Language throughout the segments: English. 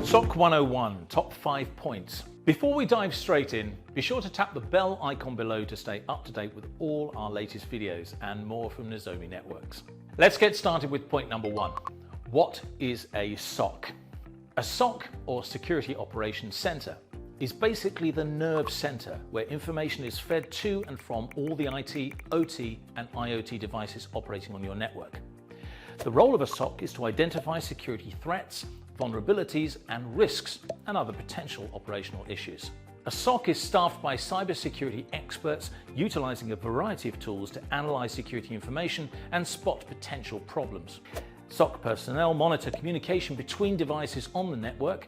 SOC 101, top 5 points. Before we dive straight in, be sure to tap the bell icon below to stay up to date with all our latest videos and more from Nozomi Networks. Let's get started with point number 1. What is a SOC? A SOC, or Security Operations Center, is basically the nerve center where information is fed to and from all the IT, OT, and IoT devices operating on your network. The role of a SOC is to identify security threats, vulnerabilities, and risks, and other potential operational issues. A SOC is staffed by cybersecurity experts utilizing a variety of tools to analyze security information and spot potential problems. SOC personnel monitor communication between devices on the network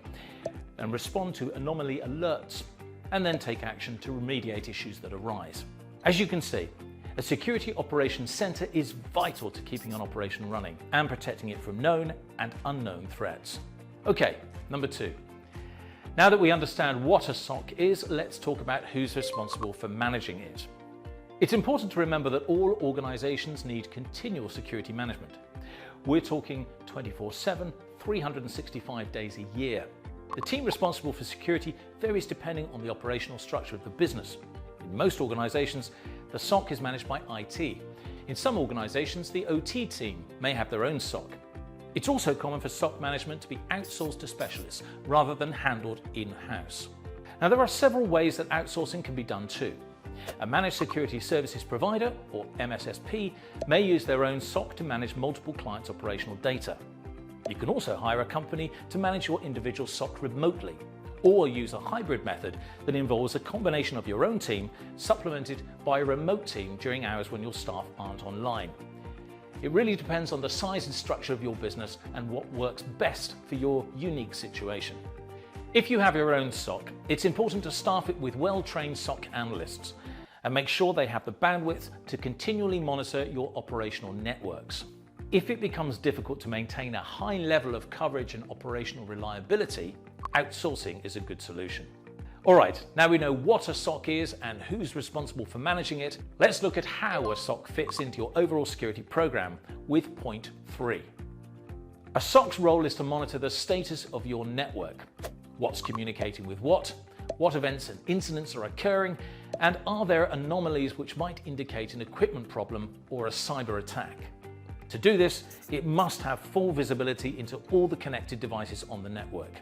and respond to anomaly alerts, and then take action to remediate issues that arise. As you can see, a Security Operations Center is vital to keeping an operation running and protecting it from known and unknown threats. Okay, number 2. Now that we understand what a SOC is, let's talk about who's responsible for managing it. It's important to remember that all organizations need continual security management. We're talking 24/7, 365 days a year. The team responsible for security varies depending on the operational structure of the business. In most organizations, the SOC is managed by IT. In some organizations, the OT team may have their own SOC. It's also common for SOC management to be outsourced to specialists rather than handled in-house. Now, there are several ways that outsourcing can be done too. A managed security services provider, or MSSP, may use their own SOC to manage multiple clients' operational data. You can also hire a company to manage your individual SOC remotely, or use a hybrid method that involves a combination of your own team supplemented by a remote team during hours when your staff aren't online. It really depends on the size and structure of your business and what works best for your unique situation. If you have your own SOC, it's important to staff it with well-trained SOC analysts and make sure they have the bandwidth to continually monitor your operational networks. If it becomes difficult to maintain a high level of coverage and operational reliability, outsourcing is a good solution. All right, now we know what a SOC is and who's responsible for managing it. Let's look at how a SOC fits into your overall security program with point 3. A SOC's role is to monitor the status of your network. What's communicating with what events and incidents are occurring, and are there anomalies which might indicate an equipment problem or a cyber attack? To do this, it must have full visibility into all the connected devices on the network.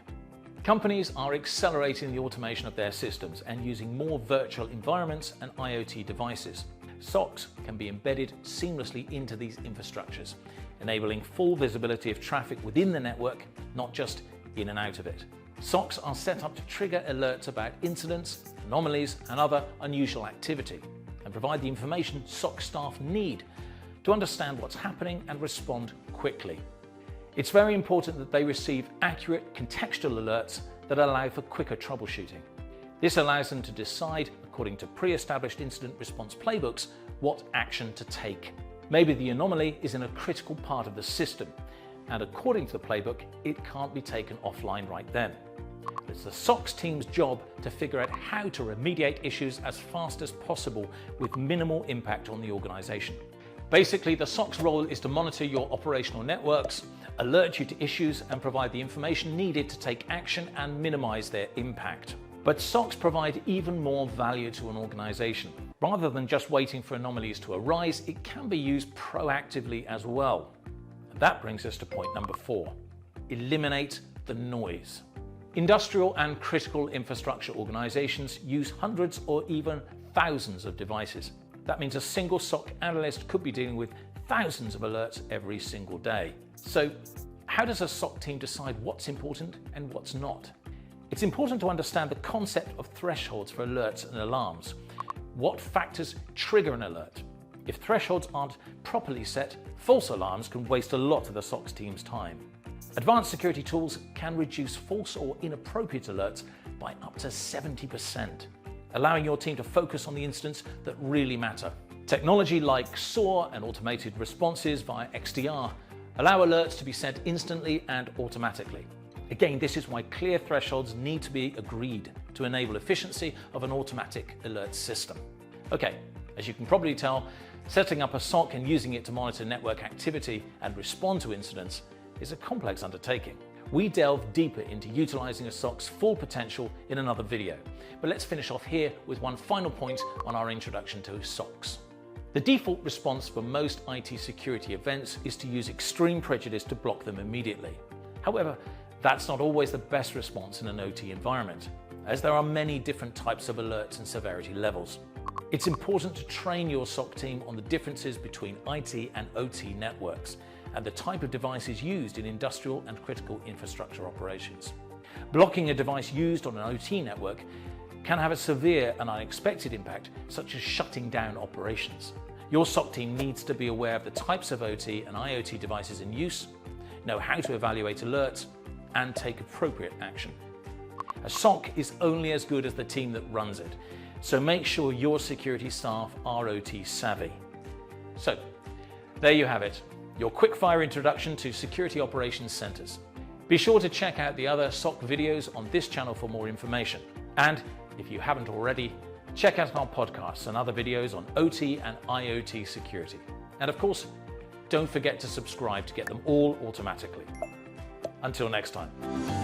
Companies are accelerating the automation of their systems and using more virtual environments and IoT devices. SOCs can be embedded seamlessly into these infrastructures, enabling full visibility of traffic within the network, not just in and out of it. SOCs are set up to trigger alerts about incidents, anomalies, and other unusual activity, and provide the information SOC staff need to understand what's happening and respond quickly. It's very important that they receive accurate contextual alerts that allow for quicker troubleshooting. This allows them to decide, according to pre-established incident response playbooks, what action to take. Maybe the anomaly is in a critical part of the system, and according to the playbook, it can't be taken offline right then. It's the SOC's team's job to figure out how to remediate issues as fast as possible with minimal impact on the organization. Basically, the SOC's role is to monitor your operational networks, alert you to issues, and provide the information needed to take action and minimize their impact. But SOCs provide even more value to an organization. Rather than just waiting for anomalies to arise, it can be used proactively as well. And that brings us to point number 4. Eliminate the noise. Industrial and critical infrastructure organizations use hundreds or even thousands of devices. That means a single SOC analyst could be dealing with thousands of alerts every single day. So, how does a SOC team decide what's important and what's not? It's important to understand the concept of thresholds for alerts and alarms. What factors trigger an alert? If thresholds aren't properly set, false alarms can waste a lot of the SOC team's time. Advanced security tools can reduce false or inappropriate alerts by up to 70%. Allowing your team to focus on the incidents that really matter. Technology like SOAR and automated responses via XDR allow alerts to be sent instantly and automatically. Again, this is why clear thresholds need to be agreed to enable efficiency of an automatic alert system. Okay, as you can probably tell, setting up a SOC and using it to monitor network activity and respond to incidents is a complex undertaking. We delve deeper into utilizing a SOC's full potential in another video, but let's finish off here with one final point on our introduction to SOCs. The default response for most IT security events is to use extreme prejudice to block them immediately. However, that's not always the best response in an OT environment, as there are many different types of alerts and severity levels. It's important to train your SOC team on the differences between IT and OT networks and the type of devices used in industrial and critical infrastructure operations. Blocking a device used on an OT network can have a severe and unexpected impact, such as shutting down operations. Your SOC team needs to be aware of the types of OT and IoT devices in use, know how to evaluate alerts, and take appropriate action. A SOC is only as good as the team that runs it, so make sure your security staff are OT savvy. So, there you have it, your quick-fire introduction to security operations centers. Be sure to check out the other SOC videos on this channel for more information. And if you haven't already, check out our podcasts and other videos on OT and IoT security. And of course, don't forget to subscribe to get them all automatically. Until next time.